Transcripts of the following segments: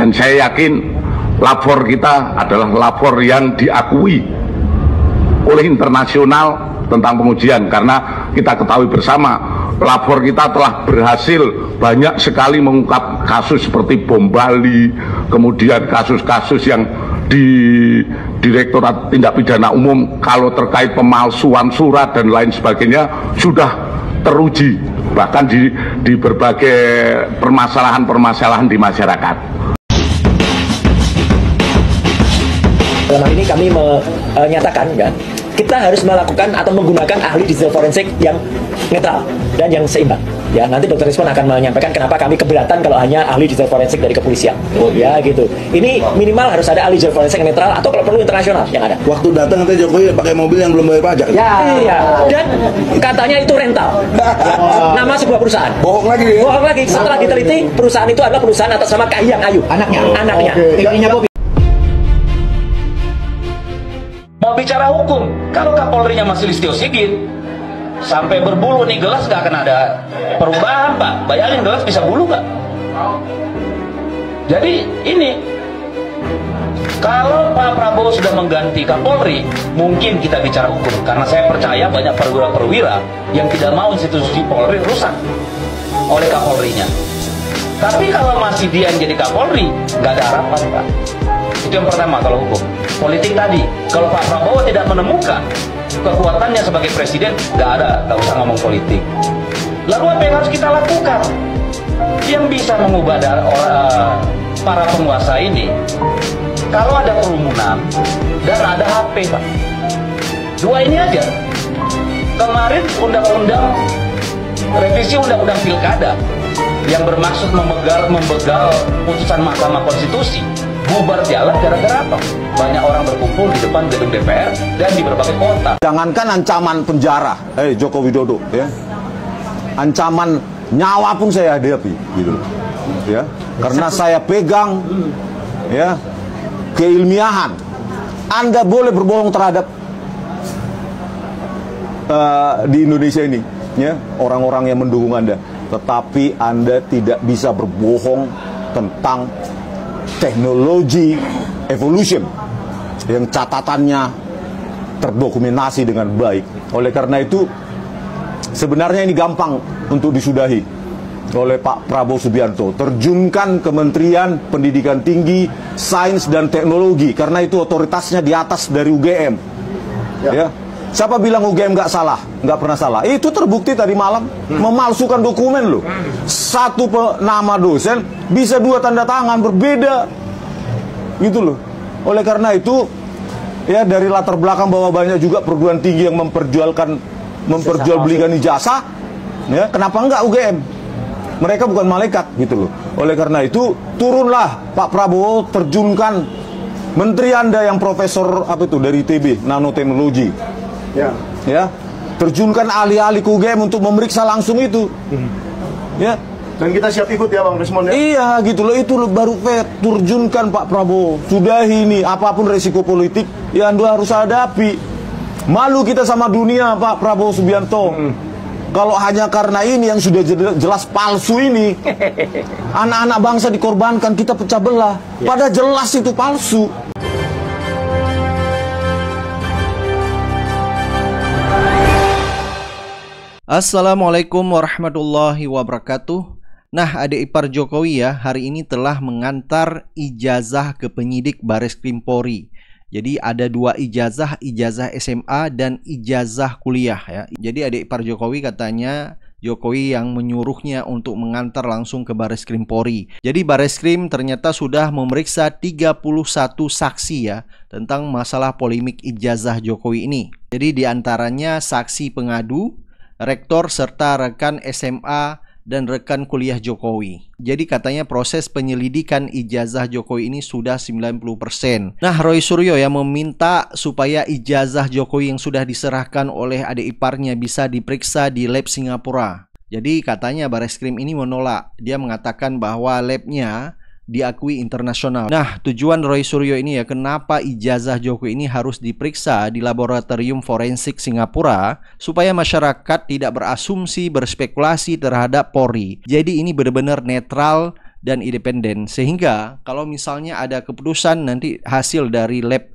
Dan saya yakin lapor kita adalah lapor yang diakui oleh internasional tentang pengujian, karena kita ketahui bersama lapor kita telah berhasil banyak sekali mengungkap kasus seperti bom Bali, kemudian kasus-kasus yang di Direktorat Tindak Pidana Umum kalau terkait pemalsuan surat dan lain sebagainya sudah teruji, bahkan di berbagai permasalahan-permasalahan di masyarakat. Dalam hal ini kami menyatakan ya, kita harus melakukan atau menggunakan ahli digital forensik yang netral dan yang seimbang. Ya, nanti Dr. Rizwan akan menyampaikan kenapa kami keberatan kalau hanya ahli digital forensik dari kepolisian. Ya, gitu. Ini minimal harus ada ahli digital forensik yang netral atau kalau perlu internasional yang ada. Waktu datang nanti Jokowi pakai mobil yang belum bayar pajak. Ya, iya. Dan katanya itu rental. Nama sebuah perusahaan. Bohong lagi ya? Bohong lagi. Setelah diteliti, perusahaan itu adalah perusahaan atas nama Kahiyang Ayu. Anaknya. Teorinya Bobi. Mau bicara hukum, kalau Kapolrinya masih Listio Sigit, sampai berbulu nih gelas nggak akan ada perubahan, Pak. Bayangin gelas bisa bulu nggak? Jadi ini, kalau Pak Prabowo sudah mengganti Kapolri, mungkin kita bicara hukum. Karena saya percaya banyak perwira-perwira yang tidak mau institusi Polri rusak oleh Kapolrinya. Tapi kalau masih dia yang jadi Kapolri, nggak ada harapan, Pak. Itu yang pertama kalau hukum. Politik tadi, kalau Pak Prabowo tidak menemukan kekuatannya sebagai presiden, nggak usah ngomong politik. Lalu apa yang harus kita lakukan? Yang bisa mengubah para penguasa ini, kalau ada kerumunan dan ada HP, Pak. Dua ini aja. Kemarin revisi undang-undang pilkada yang bermaksud membegal putusan Mahkamah Konstitusi bubar jalan gara-gara apa? Banyak orang berkumpul di depan gedung DPR dan di berbagai kota. Jangankan ancaman penjara, Joko Widodo, ya, ancaman nyawa pun saya hadapi, gitu, ya, karena saya pegang, ya, keilmiahan. Anda boleh berbohong terhadap di Indonesia ini, ya, orang-orang yang mendukung Anda, tetapi Anda tidak bisa berbohong tentang teknologi evolution yang catatannya terdokumentasi dengan baik. Oleh karena itu sebenarnya ini gampang untuk disudahi oleh Pak Prabowo Subianto. Terjunkan Kementerian Pendidikan Tinggi, Sains dan Teknologi, karena itu otoritasnya di atas dari UGM. Ya. Siapa bilang UGM nggak salah? Nggak pernah salah. Itu terbukti tadi malam memalsukan dokumen loh. Satu nama dosen bisa dua tanda tangan berbeda, gitu loh. Oleh karena itu, ya, dari latar belakang bahwa banyak juga perguruan tinggi yang memperjualbelikan ijazah, ya, kenapa enggak UGM? Mereka bukan malaikat, gitu loh. Oleh karena itu, turunlah Pak Prabowo, terjunkan menteri Anda yang profesor dari ITB, nanoteknologi. Ya, terjunkan ahli-ahli UGM untuk memeriksa langsung itu. Ya. Dan kita siap ikut ya Bang Desmond ya? Iya, gitu loh, itu loh, baru turjunkan Pak Prabowo. Sudah ini, apapun resiko politik ya Anda harus hadapi. Malu kita sama dunia Pak Prabowo Subianto. Kalau hanya karena ini yang sudah jelas palsu ini, anak-anak bangsa dikorbankan, kita pecah belah. Padahal jelas itu palsu. Assalamualaikum warahmatullahi wabarakatuh. Nah, adik ipar Jokowi ya, hari ini telah mengantar ijazah ke penyidik Baris Krim Polri. Jadi ada dua ijazah, ijazah SMA dan ijazah kuliah ya. Jadi adik ipar Jokowi katanya Jokowi yang menyuruhnya untuk mengantar langsung ke Baris Krim Polri. Jadi Baris Krim ternyata sudah memeriksa 31 saksi ya tentang masalah polemik ijazah Jokowi ini. Jadi diantaranya saksi pengadu, rektor serta rekan SMA dan rekan kuliah Jokowi. Jadi katanya proses penyelidikan ijazah Jokowi ini sudah 90%. Nah, Roy Suryo yang meminta supaya ijazah Jokowi yang sudah diserahkan oleh adik iparnya bisa diperiksa di lab Singapura. Jadi katanya Bareskrim ini menolak. Dia mengatakan bahwa labnya diakui internasional. Nah, tujuan Roy Suryo ini ya, kenapa ijazah Jokowi ini harus diperiksa di laboratorium forensik Singapura supaya masyarakat tidak berasumsi, berspekulasi terhadap Polri. Jadi ini benar-benar netral dan independen, sehingga kalau misalnya ada keputusan nanti hasil dari lab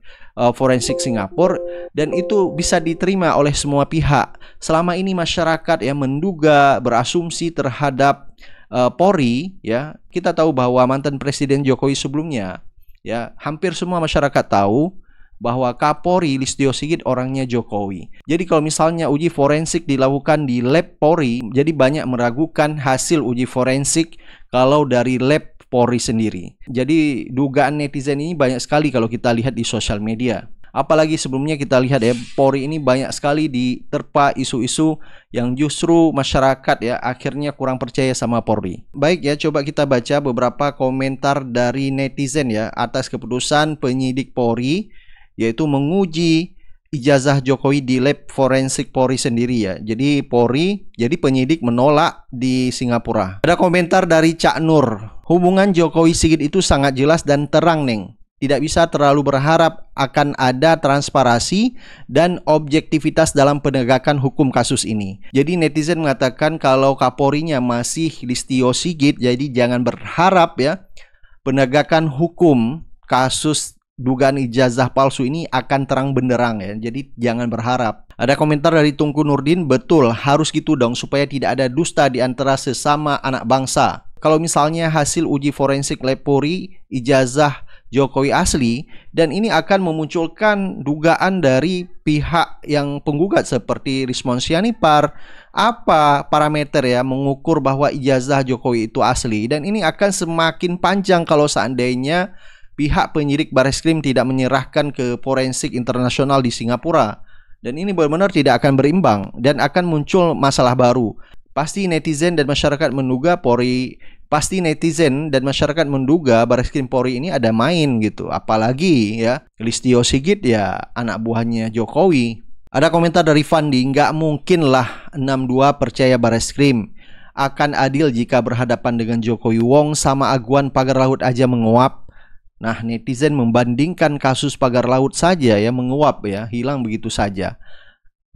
forensik Singapura dan itu bisa diterima oleh semua pihak. Selama ini masyarakat yang menduga, berasumsi terhadap Polri, ya, kita tahu bahwa mantan Presiden Jokowi sebelumnya, ya, hampir semua masyarakat tahu bahwa Kapolri Listio Sigit orangnya Jokowi. Jadi kalau misalnya uji forensik dilakukan di lab Polri, jadi banyak meragukan hasil uji forensik kalau dari lab Polri sendiri. Jadi dugaan netizen ini banyak sekali kalau kita lihat di sosial media. Apalagi sebelumnya kita lihat ya, Polri ini banyak sekali diterpa isu-isu yang justru masyarakat ya akhirnya kurang percaya sama Polri. Baik ya, coba kita baca beberapa komentar dari netizen ya atas keputusan penyidik Polri, yaitu menguji ijazah Jokowi di lab forensik Polri sendiri ya. Jadi Polri, jadi penyidik menolak di Singapura. Ada komentar dari Cak Nur. Hubungan Jokowi Sigit itu sangat jelas dan terang, Neng. Tidak bisa terlalu berharap akan ada transparansi dan objektivitas dalam penegakan hukum kasus ini. Jadi netizen mengatakan kalau Kapolrinya masih Listio Sigit, jadi jangan berharap ya penegakan hukum kasus dugaan ijazah palsu ini akan terang benderang ya. Jadi jangan berharap. Ada komentar dari Tungku Nurdin, betul harus gitu dong supaya tidak ada dusta di antara sesama anak bangsa. Kalau misalnya hasil uji forensik lab Polri ijazah Jokowi asli, dan ini akan memunculkan dugaan dari pihak yang penggugat seperti Rismon Sianipar, apa parameter ya mengukur bahwa ijazah Jokowi itu asli, dan ini akan semakin panjang kalau seandainya pihak penyidik Bareskrim tidak menyerahkan ke forensik internasional di Singapura. Dan ini benar-benar tidak akan berimbang dan akan muncul masalah baru. Pasti netizen dan masyarakat menduga Bareskrim Polri ini ada main gitu. Apalagi ya Listio Sigit ya anak buahnya Jokowi. Ada komentar dari Fandi, nggak mungkin lah 62 percaya Bareskrim akan adil jika berhadapan dengan Jokowi. Wong sama aguan pagar laut aja menguap. Nah, netizen membandingkan kasus pagar laut saja ya menguap ya, hilang begitu saja.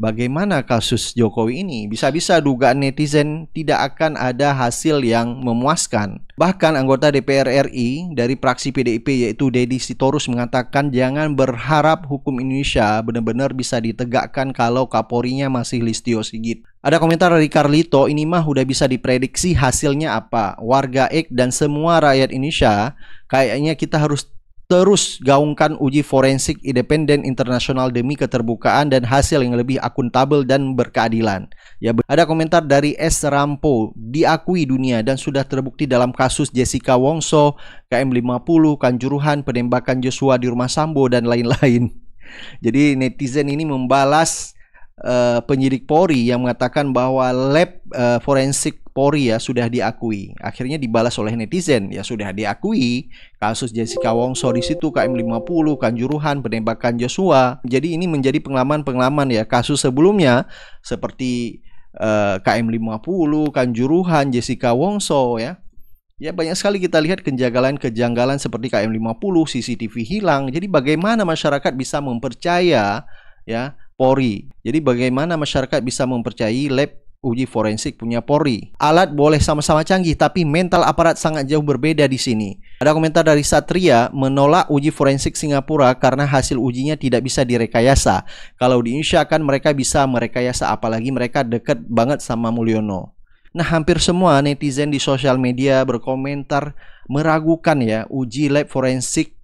Bagaimana kasus Jokowi ini? Bisa-bisa dugaan netizen tidak akan ada hasil yang memuaskan. Bahkan anggota DPR RI dari fraksi PDIP yaitu Deddy Sitorus mengatakan jangan berharap hukum Indonesia benar-benar bisa ditegakkan kalau Kapolrinya masih Listio Sigit. Ada komentar dari Carlito, ini mah udah bisa diprediksi hasilnya apa. Warga Ek dan semua rakyat Indonesia kayaknya kita harus terus gaungkan uji forensik independen internasional demi keterbukaan dan hasil yang lebih akuntabel dan berkeadilan. Ya, ada komentar dari S. Rampo, diakui dunia dan sudah terbukti dalam kasus Jessica Wongso, KM50, Kanjuruhan, penembakan Joshua di rumah Sambo dan lain-lain. Jadi netizen ini membalas penyidik Polri yang mengatakan bahwa lab forensik Polri ya sudah diakui. Akhirnya dibalas oleh netizen, ya sudah diakui kasus Jessica Wongso di situ, KM50, Kanjuruhan, penembakan Joshua. Jadi ini menjadi pengalaman ya kasus sebelumnya seperti KM50, Kanjuruhan, Jessica Wongso ya. Ya banyak sekali kita lihat kejanggalan seperti KM50, CCTV hilang. Jadi bagaimana masyarakat bisa mempercaya ya Polri. Jadi bagaimana masyarakat bisa mempercayai lab uji forensik punya Polri. Alat boleh sama-sama canggih, tapi mental aparat sangat jauh berbeda di sini. Ada komentar dari Satria, menolak uji forensik Singapura karena hasil ujinya tidak bisa direkayasa. Kalau di Indonesia kan mereka bisa merekayasa, apalagi mereka dekat banget sama Mulyono. Nah, hampir semua netizen di sosial media berkomentar meragukan ya uji lab forensik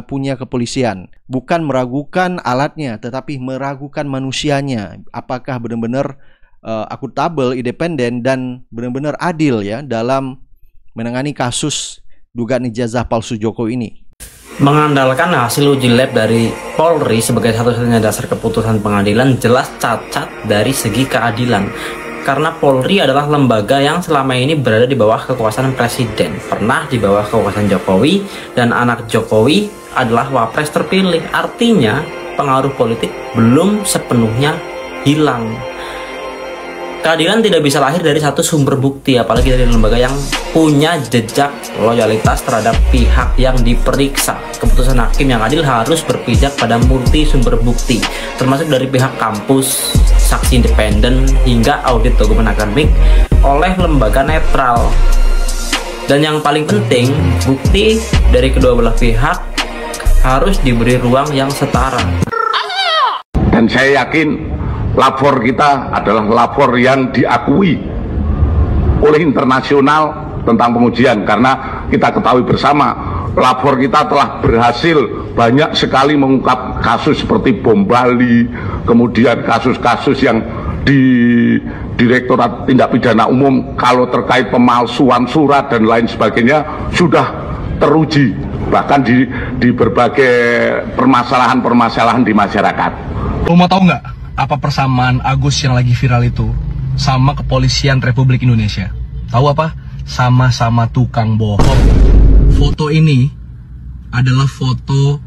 punya kepolisian. Bukan meragukan alatnya, tetapi meragukan manusianya. Apakah benar-benar akuntabel, independen, dan benar-benar adil ya dalam menangani kasus dugaan ijazah palsu Jokowi ini. Mengandalkan hasil uji lab dari Polri sebagai satu-satunya dasar keputusan pengadilan jelas cacat dari segi keadilan. Karena Polri adalah lembaga yang selama ini berada di bawah kekuasaan Presiden, pernah di bawah kekuasaan Jokowi, dan anak Jokowi adalah wapres terpilih. Artinya pengaruh politik belum sepenuhnya hilang. Keadilan tidak bisa lahir dari satu sumber bukti, apalagi dari lembaga yang punya jejak loyalitas terhadap pihak yang diperiksa. Keputusan hakim yang adil harus berpijak pada multi sumber bukti, termasuk dari pihak kampus, saksi independen, hingga audit dokumen akademik oleh lembaga netral. Dan yang paling penting, bukti dari kedua belah pihak harus diberi ruang yang setara. Dan saya yakin lapor kita adalah lapor yang diakui oleh internasional tentang pengujian, karena kita ketahui bersama lapor kita telah berhasil banyak sekali mengungkap kasus seperti bom Bali, kemudian kasus-kasus yang di Direktorat Tindak Pidana Umum kalau terkait pemalsuan surat dan lain sebagainya sudah teruji, bahkan di berbagai permasalahan-permasalahan di masyarakat. Lo mau tahu nggak apa persamaan Agus yang lagi viral itu sama kepolisian Republik Indonesia? Tahu apa? Sama-sama tukang bohong. Foto ini adalah foto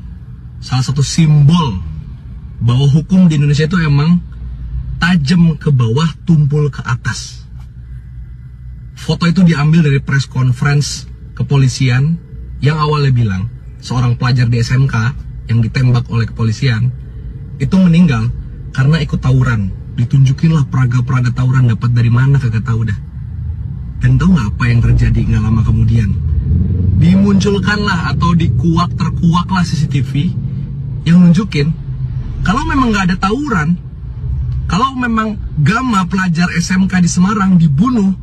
salah satu simbol bahwa hukum di Indonesia itu emang tajam ke bawah, tumpul ke atas. Foto itu diambil dari press conference kepolisian yang awalnya bilang seorang pelajar di SMK yang ditembak oleh kepolisian itu meninggal karena ikut tawuran. Ditunjukin lah peraga-peraga tawuran, dapat dari mana kagak tahu dah. Dan tahu nggak apa yang terjadi nggak lama kemudian? Dimunculkanlah atau terkuaklah CCTV yang nunjukin kalau memang nggak ada tawuran, kalau memang Gama pelajar SMK di Semarang dibunuh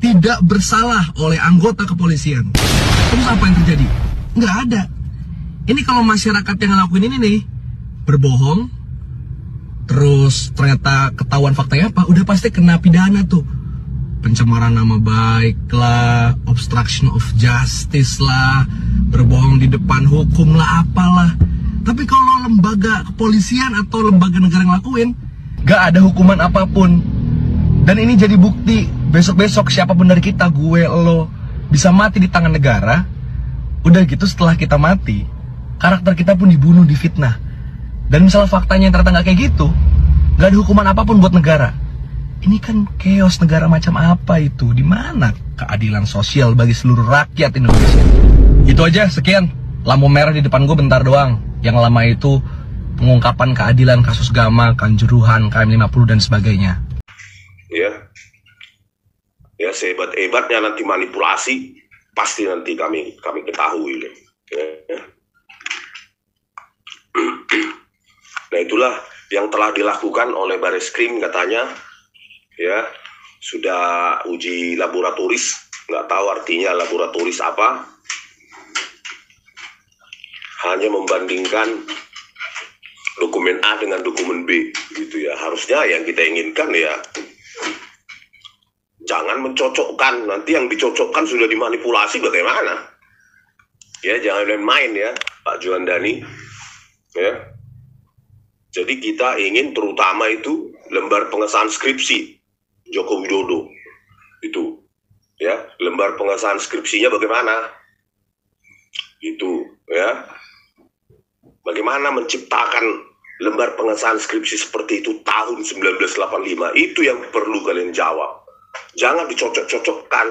tidak bersalah oleh anggota kepolisian. Terus apa yang terjadi? Nggak ada. Ini kalau masyarakat yang ngelakuin ini nih berbohong, terus ternyata ketahuan faktanya apa, udah pasti kena pidana tuh. Pencemaran nama baik lah, obstruction of justice lah, berbohong di depan hukum lah, apalah. Tapi kalau lembaga kepolisian atau lembaga negara ngelakuin, gak ada hukuman apapun. Dan ini jadi bukti, besok-besok siapapun dari kita, gue, lo, bisa mati di tangan negara. Udah gitu setelah kita mati, karakter kita pun dibunuh, difitnah. Dan misalnya faktanya ternyata gak kayak gitu, gak ada hukuman apapun buat negara. Ini kan chaos negara macam apa itu? Di mana keadilan sosial bagi seluruh rakyat Indonesia? Itu aja, sekian. Lampu merah di depan gue bentar doang. Yang lama itu pengungkapan keadilan kasus Gama, Kanjuruhan, KM50 dan sebagainya. Ya sehebat-hebatnya nanti manipulasi pasti nanti kami ketahui. Ya. Nah itulah yang telah dilakukan oleh Bareskrim katanya, ya sudah uji laboratoris, nggak tahu artinya laboratoris apa, hanya membandingkan dokumen A dengan dokumen B gitu ya. Harusnya yang kita inginkan ya jangan mencocokkan, nanti yang dicocokkan sudah dimanipulasi bagaimana ya, jangan main-main ya Pak Juandani ya. Jadi kita ingin terutama itu lembar pengesahan skripsi Joko Widodo itu ya, lembar pengesahan skripsinya bagaimana itu ya, bagaimana menciptakan lembar pengesahan skripsi seperti itu tahun 1985, itu yang perlu kalian jawab. Jangan dicocok-cocokkan,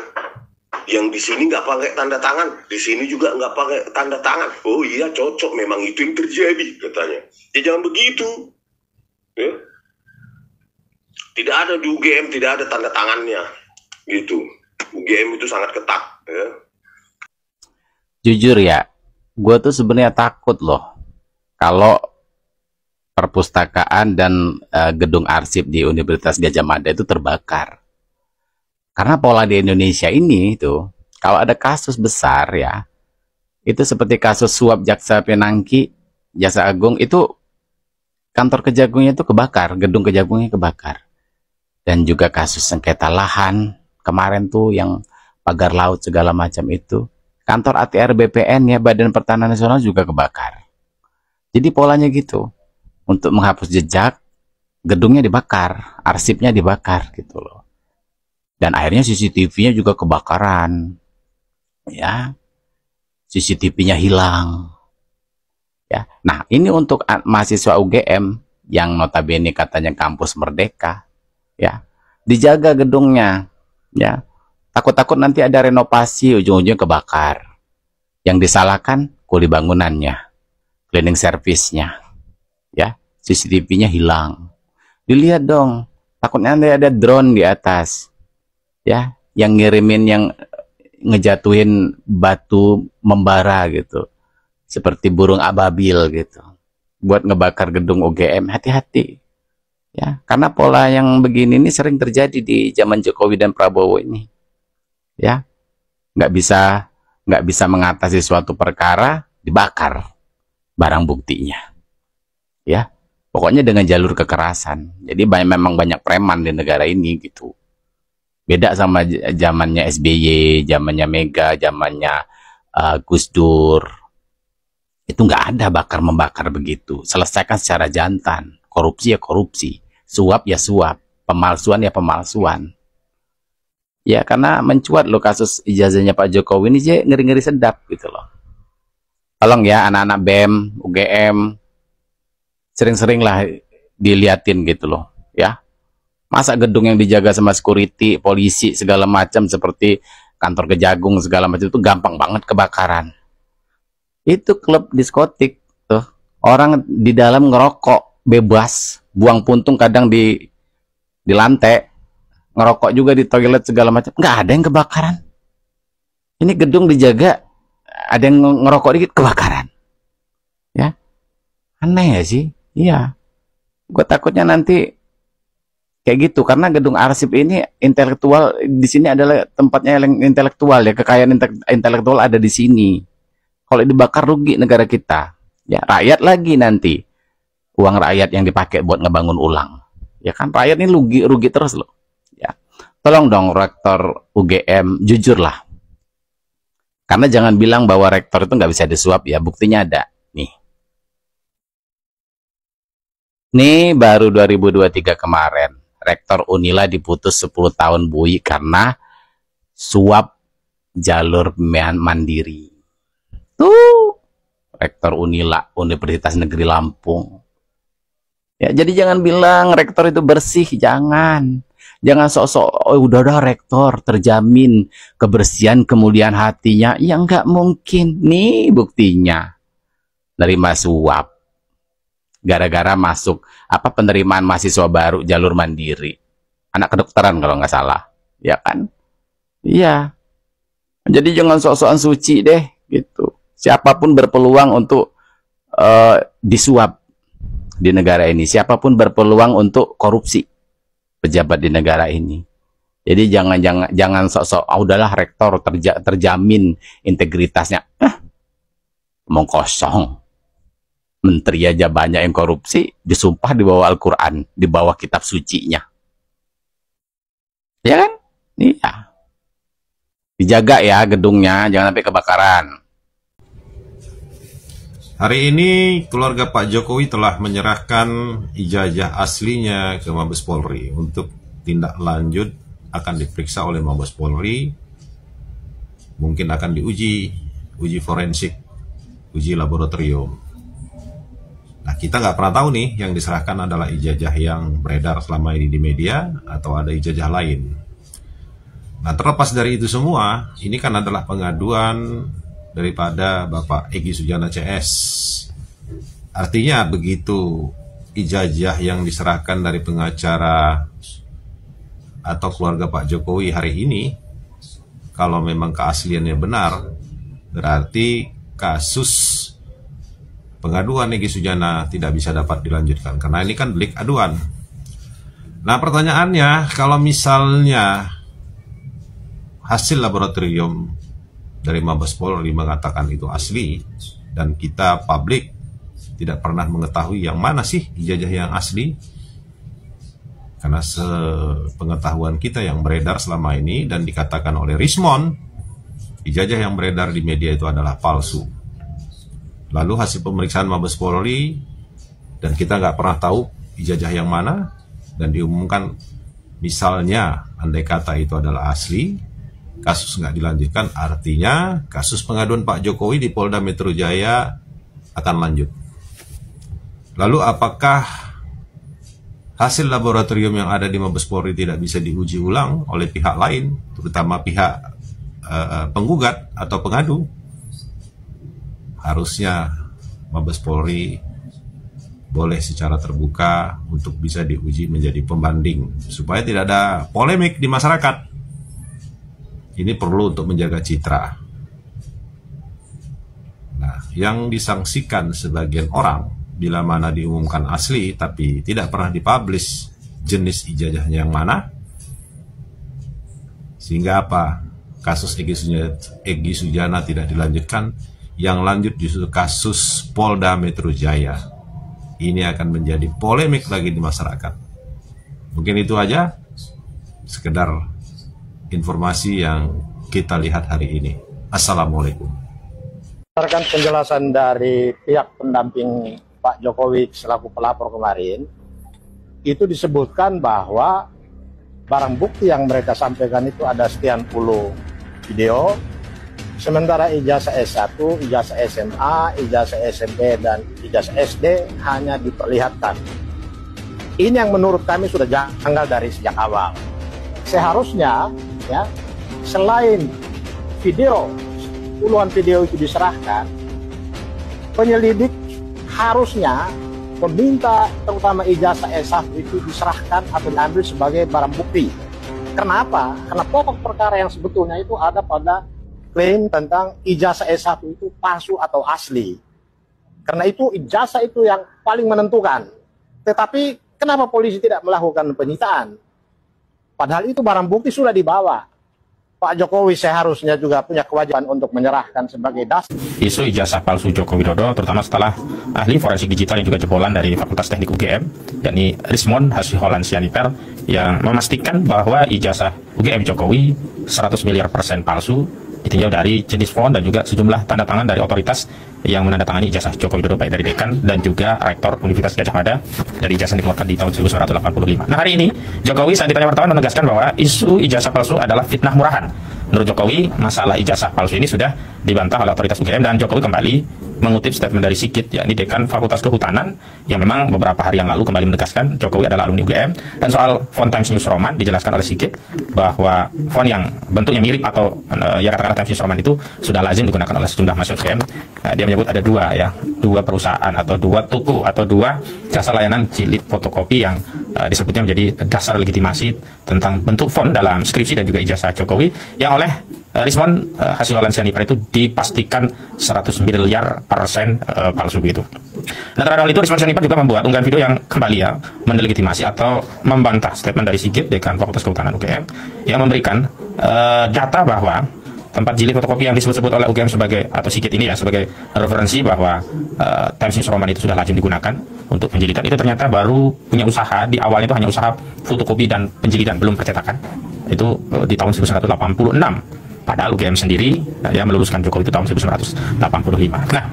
yang di sini nggak pakai tanda tangan, di sini juga nggak pakai tanda tangan. Oh iya cocok, memang itu yang terjadi katanya. Ya jangan begitu ya. Tidak ada di UGM, tidak ada tanda tangannya gitu. UGM itu sangat ketat ya. Jujur ya, gue tuh sebenarnya takut loh kalau perpustakaan dan gedung arsip di Universitas Gadjah Mada itu terbakar. Karena pola di Indonesia ini tuh, kalau ada kasus besar ya, itu seperti kasus suap Jaksa Pinangki, Jaksa Agung, itu kantor Kejagungnya itu kebakar, gedung Kejagungnya kebakar. Dan juga kasus sengketa lahan, kemarin tuh yang pagar laut segala macam itu, kantor ATR BPN ya, Badan Pertanahan Nasional juga kebakar. Jadi polanya gitu, untuk menghapus jejak, gedungnya dibakar, arsipnya dibakar gitu loh. Dan akhirnya CCTV-nya juga kebakaran, ya, CCTV-nya hilang, ya. Nah ini untuk mahasiswa UGM yang notabene katanya kampus merdeka, ya, dijaga gedungnya, ya. Takut-takut nanti ada renovasi ujung-ujungnya kebakar. Yang disalahkan kuli bangunannya, cleaning service-nya, ya, CCTV-nya hilang. Dilihat dong, takutnya nanti ada drone di atas. Ya, yang ngirimin yang ngejatuhin batu membara gitu, seperti burung ababil gitu, buat ngebakar gedung UGM. Hati-hati ya, karena pola yang begini ini sering terjadi di zaman Jokowi dan Prabowo ini ya. Nggak bisa mengatasi suatu perkara, dibakar barang buktinya ya, pokoknya dengan jalur kekerasan. Jadi memang banyak preman di negara ini gitu. Beda sama zamannya SBY, zamannya Mega, zamannya Gus Dur. Itu nggak ada bakar-membakar begitu. Selesaikan secara jantan. Korupsi ya korupsi, suap ya suap, pemalsuan ya pemalsuan. Ya karena mencuat loh kasus ijazahnya Pak Jokowi ini, sih ngeri-ngeri sedap gitu loh. Tolong ya anak-anak BEM, UGM, sering-seringlah diliatin gitu loh ya. Masa gedung yang dijaga sama security, polisi, segala macam seperti kantor Kejagung segala macam itu gampang banget kebakaran. Itu klub diskotik tuh. Orang di dalam ngerokok bebas, buang puntung kadang di lantai, ngerokok juga di toilet segala macam. Nggak ada yang kebakaran. Ini gedung dijaga, ada yang ngerokok dikit kebakaran. Ya. Aneh ya sih? Iya. Gue takutnya nanti kayak gitu, karena gedung arsip ini intelektual di sini adalah tempatnya yang intelektual ya, kekayaan intelektual ada di sini. Kalau dibakar rugi negara kita, ya rakyat lagi nanti uang rakyat yang dipakai buat ngebangun ulang, ya kan rakyat ini rugi terus loh. Ya, tolong dong rektor UGM jujurlah, karena jangan bilang bahwa rektor itu nggak bisa disuap ya, buktinya ada nih. Nih baru 2023 kemarin. Rektor Unila diputus 10 tahun bui karena suap jalur mandiri. Tuh, Rektor Unila, Universitas Negeri Lampung. Ya, jadi jangan bilang rektor itu bersih, jangan. Jangan sok-sok, oh udah rektor terjamin kebersihan kemuliaan hatinya. Ya nggak mungkin. Nih buktinya. Nerima suap. Gara-gara masuk penerimaan mahasiswa baru jalur mandiri, anak kedokteran kalau nggak salah, ya kan? Iya. Jadi jangan sok-sokan suci deh, gitu. Siapapun berpeluang untuk disuap di negara ini, siapapun berpeluang untuk korupsi pejabat di negara ini. Jadi jangan sok-sok, udahlah rektor terjamin integritasnya, omong kosong. Menteri aja banyak yang korupsi, disumpah di bawah Al-Quran, di bawah kitab sucinya. Ya kan? Iya. Dijaga ya gedungnya, jangan sampai kebakaran. Hari ini keluarga Pak Jokowi telah menyerahkan ijazah aslinya ke Mabes Polri untuk tindak lanjut, akan diperiksa oleh Mabes Polri, mungkin akan uji forensik, uji laboratorium. Nah, kita nggak pernah tahu nih yang diserahkan adalah ijazah yang beredar selama ini di media atau ada ijazah lain. Nah, terlepas dari itu semua, ini kan adalah pengaduan daripada Bapak Egy Sujana CS. Artinya begitu ijazah yang diserahkan dari pengacara atau keluarga Pak Jokowi hari ini, kalau memang keasliannya benar, berarti kasus pengaduan Egy Sujana tidak bisa dapat dilanjutkan karena ini kan delik aduan. Nah, pertanyaannya, kalau misalnya hasil laboratorium dari Mabes Polri mengatakan itu asli dan kita publik tidak pernah mengetahui yang mana sih ijazah yang asli, karena sepengetahuan kita yang beredar selama ini dan dikatakan oleh Rismond, ijazah yang beredar di media itu adalah palsu. Lalu hasil pemeriksaan Mabes Polri dan kita nggak pernah tahu ijazah yang mana, dan diumumkan misalnya andai kata itu adalah asli, kasus nggak dilanjutkan, artinya kasus pengaduan Pak Jokowi di Polda Metro Jaya akan lanjut. Lalu apakah hasil laboratorium yang ada di Mabes Polri tidak bisa diuji ulang oleh pihak lain, terutama pihak penggugat atau pengadu? Harusnya Mabes Polri boleh secara terbuka untuk bisa diuji menjadi pembanding supaya tidak ada polemik di masyarakat. Ini perlu untuk menjaga citra. Nah, yang disangsikan sebagian orang bila mana diumumkan asli tapi tidak pernah dipublish jenis ijazahnya yang mana, sehingga apa? Kasus Egy Sujana tidak dilanjutkan, yang lanjut justru kasus Polda Metro Jaya. Ini akan menjadi polemik lagi di masyarakat. Mungkin itu aja, sekedar informasi yang kita lihat hari ini. Assalamualaikum. Berdasarkan penjelasan dari pihak pendamping Pak Jokowi selaku pelapor kemarin, itu disebutkan bahwa barang bukti yang mereka sampaikan itu ada sekian puluh video, sementara ijazah S1, ijazah SMA, ijazah SMP, dan ijazah SD hanya diperlihatkan. Ini yang menurut kami sudah janggal dari sejak awal. Seharusnya, ya, selain video, puluhan video itu diserahkan, penyelidik harusnya meminta terutama ijazah S1 itu diserahkan atau diambil sebagai barang bukti. Kenapa? Karena pokok perkara yang sebetulnya itu ada pada klaim tentang ijazah S1 itu palsu atau asli. Karena itu ijazah itu yang paling menentukan. Tetapi kenapa polisi tidak melakukan penyitaan? Padahal itu barang bukti sudah dibawa. Pak Jokowi seharusnya juga punya kewajiban untuk menyerahkan sebagai dasar. Isu ijazah palsu Joko Widodo, terutama setelah ahli forensik digital yang juga jebolan dari Fakultas Teknik UGM, yakni Rismond Hasyiholan Sianipar, yang memastikan bahwa ijazah UGM Jokowi 100 miliar % palsu, ditinjau dari jenis font dan juga sejumlah tanda tangan dari otoritas yang menandatangani ijazah Joko Widodo, baik dari dekan dan juga rektor Universitas Gadjah Mada dari ijazah yang dikeluarkan di tahun 1985. Nah, hari ini Jokowi saat ditanya wartawan menegaskan bahwa isu ijazah palsu adalah fitnah murahan. Menurut Jokowi, masalah ijazah palsu ini sudah dibantah oleh otoritas UGM, dan Jokowi kembali mengutip statement dari Sigit, yakni dekan Fakultas Kehutanan, yang memang beberapa hari yang lalu kembali menegaskan Jokowi adalah alumni UGM. Dan soal font Times News Roman, dijelaskan oleh Sigit bahwa font yang bentuknya mirip atau ya katakanlah Times News Roman itu sudah lazim digunakan oleh sejumlah mahasiswa UGM. Dia menyebut ada dua perusahaan atau dua toko atau dua jasa layanan jilid fotokopi yang disebutnya menjadi dasar legitimasi tentang bentuk font dalam skripsi dan juga ijazah Jokowi, yang oleh Rismond Hasyiholan Sianipar itu dipastikan 100 miliar % palsu begitu. Nah, terhadap hal itu Rismond Sianipar juga membuat unggahan video yang kembali ya mendelegitimasi atau membantah statement dari Sigit, dekan Fakultas Kehutanan UGM, yang memberikan data bahwa tempat jilid fotokopi yang disebut-sebut oleh UGM sebagai, atau Sigit ini ya, sebagai referensi bahwa Times News Roman itu sudah lazim digunakan untuk penjilidan, itu ternyata baru punya usaha, di awalnya itu hanya usaha fotokopi dan penjilidan, belum percetakan. Itu di tahun 1986. Padahal UGM sendiri ya meluluskan Jokowi itu tahun 1985. Nah,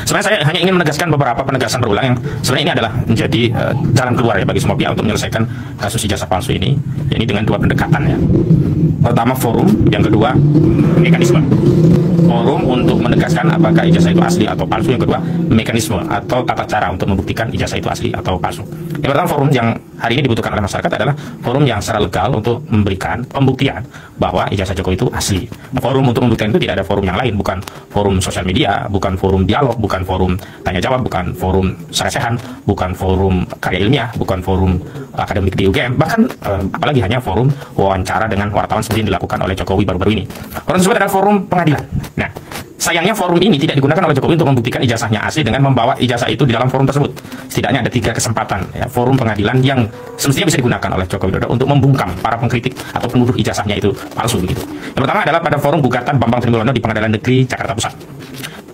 sebenarnya saya hanya ingin menegaskan beberapa penegasan berulang yang sebenarnya ini adalah menjadi jalan keluar ya bagi semua pihak untuk menyelesaikan kasus ijazah palsu ini. Ini dengan dua pendekatan ya. Pertama forum, yang kedua mekanisme. Forum untuk menegaskan apakah ijazah itu asli atau palsu, yang kedua mekanisme atau tata cara untuk membuktikan ijazah itu asli atau palsu. Yang pertama, forum yang hari ini dibutuhkan oleh masyarakat adalah forum yang secara legal untuk memberikan pembuktian bahwa ijazah Jokowi itu asli. Nah, forum untuk membuktikan itu tidak ada forum yang lain, bukan forum sosial media, bukan forum dialog, bukan forum tanya jawab, bukan forum seresehan, bukan forum karya ilmiah, bukan forum akademik di UGM, bahkan apalagi hanya forum wawancara dengan wartawan seperti yang dilakukan oleh Jokowi baru-baru ini. Forum tersebut adalah forum pengadilan. Nah, sayangnya forum ini tidak digunakan oleh Jokowi untuk membuktikan ijazahnya asli dengan membawa ijazah itu di dalam forum tersebut. Setidaknya ada 3 kesempatan ya, forum pengadilan yang semestinya bisa digunakan oleh Joko Widodo untuk membungkam para pengkritik atau penuduh ijazahnya itu palsu begitu. Yang pertama adalah pada forum gugatan Bambang Trimulyono di Pengadilan Negeri Jakarta Pusat.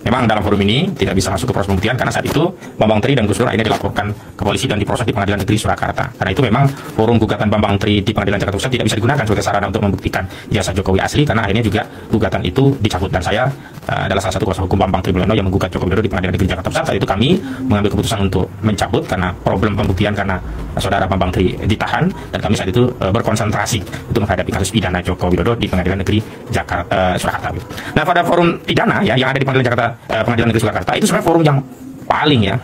Memang dalam forum ini tidak bisa masuk ke proses pembuktian karena saat itu Bambang Tri dan Gus Dur akhirnya dilaporkan ke polisi dan diproses di Pengadilan Negeri Surakarta. Karena itu memang forum gugatan Bambang Tri di Pengadilan Jakarta Pusat tidak bisa digunakan sebagai sarana untuk membuktikan ijazah Jokowi asli, karena akhirnya juga gugatan itu dicabut. Dan saya adalah salah satu kuasa hukum Bambang Trimulyono yang menggugat Joko Widodo di Pengadilan Negeri Jakarta Pusat. Saat itu kami mengambil keputusan untuk mencabut karena problem pembuktian, karena saudara Bambang Tri ditahan, dan kami saat itu berkonsentrasi untuk menghadapi kasus pidana Joko Widodo di Pengadilan Negeri Jakarta Surakarta. Nah, pada forum pidana ya yang ada di Pengadilan Negeri Surakarta itu sebenarnya forum yang paling ya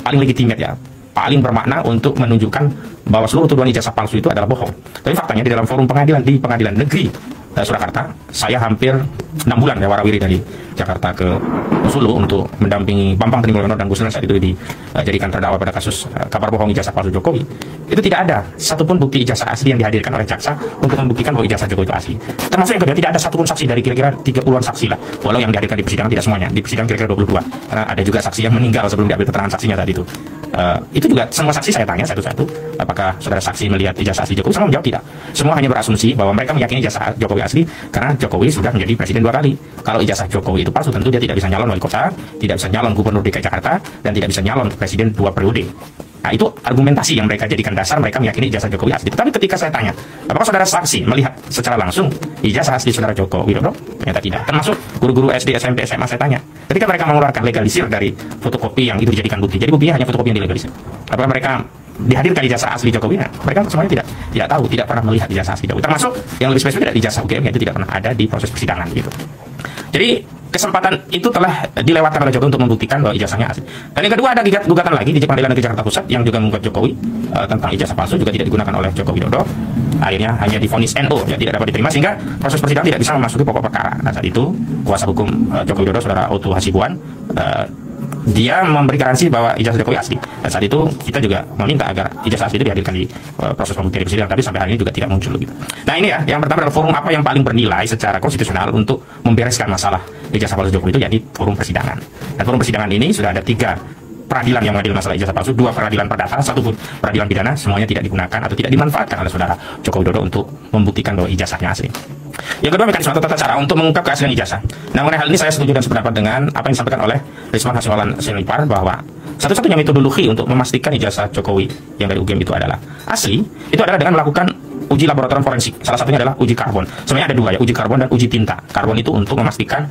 paling legitimate ya, paling bermakna untuk menunjukkan bahwa seluruh tuduhan ijazah palsu itu adalah bohong. Tapi faktanya di dalam forum pengadilan di Pengadilan Negeri Surakarta. Saya hampir 6 bulan ya warawiri dari Jakarta ke Solo untuk mendampingi Bambang Trimulono dan Gus Dur saat itu dijadikan terdakwa pada kasus kabar bohong ijazah palsu Jokowi. Itu tidak ada satupun bukti ijazah asli yang dihadirkan oleh jaksa untuk membuktikan bahwa ijazah Jokowi itu asli. Termasuk yang kedua, tidak ada satupun saksi dari kira-kira 30-an saksi lah. Walau yang dihadirkan di persidangan tidak semuanya, di persidangan kira-kira 22. Karena ada juga saksi yang meninggal sebelum diambil keterangan saksinya tadi itu. Itu juga semua saksi saya tanya satu-satu, apakah saudara saksi melihat ijazah asli Jokowi? Semua menjawab tidak. Semua hanya berasumsi bahwa mereka meyakini ijazah Jokowi asli karena Jokowi sudah menjadi presiden 2 kali. Kalau ijazah Jokowi itu palsu, tentu dia tidak bisa nyalon wali kota, tidak bisa nyalon gubernur DKI Jakarta, dan tidak bisa nyalon presiden 2 periode. Nah, itu argumentasi yang mereka jadikan dasar mereka meyakini ijazah Jokowi asli. Tetapi ketika saya tanya, apakah saudara saksi melihat secara langsung ijazah asli saudara Joko Widodo? Ternyata tidak. Termasuk guru-guru SD, SMP, SMA saya tanya. Ketika mereka mengeluarkan legalisir dari fotokopi yang itu dijadikan bukti, jadi buktinya hanya fotokopi yang dilegalisir. Apakah mereka dihadirkan ijazah asli Jokowi? Nah, mereka semuanya tidak tahu, tidak pernah melihat ijazah asli Jokowi. Termasuk yang lebih spesifik dari ijazah UGM, yaitu tidak pernah ada di proses persidangan gitu. Jadi kesempatan itu telah dilewatkan oleh Jokowi untuk membuktikan bahwa ijazahnya asli. Dan yang kedua, ada gugatan lagi di Pengadilan Negeri Jakarta Pusat yang juga menggugat Jokowi tentang ijazah palsu, juga tidak digunakan oleh Joko Widodo. Akhirnya hanya divonis NO, ya tidak dapat diterima, sehingga proses persidangan tidak bisa memasuki pokok perkara. Nah, saat itu kuasa hukum Joko Widodo, saudara Oto Hasibuan, dia memberi garansi bahwa ijazah Jokowi asli. Dan saat itu kita juga meminta agar ijazah asli itu dihadirkan di proses pembuktian di persidangan, tapi sampai hari ini juga tidak muncul gitu. Nah, ini ya, yang pertama adalah forum apa yang paling bernilai secara konstitusional untuk membereskan masalah ijazah palsu Jokowi itu, yakni forum persidangan. Dan forum persidangan ini sudah ada 3 peradilan yang mengadili masalah ijazah palsu, 2 peradilan perdata, 1 peradilan pidana, semuanya tidak digunakan atau tidak dimanfaatkan oleh saudara Joko Widodo untuk membuktikan bahwa ijazahnya asli. Yang kedua, mekanisme atau tata cara untuk mengungkap keaslian ijazah. Nah, mengenai hal ini saya setuju dan sependapat dengan apa yang disampaikan oleh Risman Hasyolan Sinipar, bahwa satu-satunya metodologi untuk memastikan ijazah Jokowi yang dari UGM itu adalah asli, itu adalah dengan melakukan uji laboratorium forensik. Salah satunya adalah uji karbon. Sebenarnya ada 2 ya, uji karbon dan uji tinta. Karbon itu untuk memastikan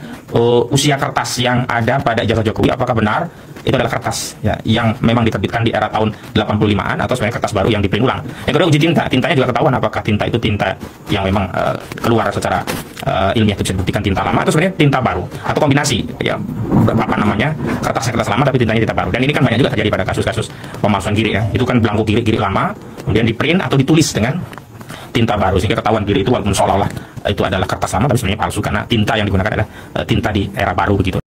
usia kertas yang ada pada ijazah Jokowi apakah benar itu adalah kertas ya, yang memang diterbitkan di era tahun 85-an atau sebenarnya kertas baru yang diprint ulang. Yang kedua, uji tinta. Tintanya juga ketahuan apakah tinta itu tinta yang memang keluar secara ilmiah, itu bisa dibuktikan tinta lama atau sebenarnya tinta baru, atau kombinasi ya, apa namanya, kertasnya kertas lama tapi tintanya tinta baru. Dan ini kan banyak juga terjadi pada kasus-kasus pemalsuan giri ya. Itu kan belangko giri lama kemudian diprint atau ditulis dengan tinta baru, sehingga ketahuan giri itu walaupun seolah-olah itu adalah kertas lama tapi sebenarnya palsu karena tinta yang digunakan adalah tinta di era baru begitu.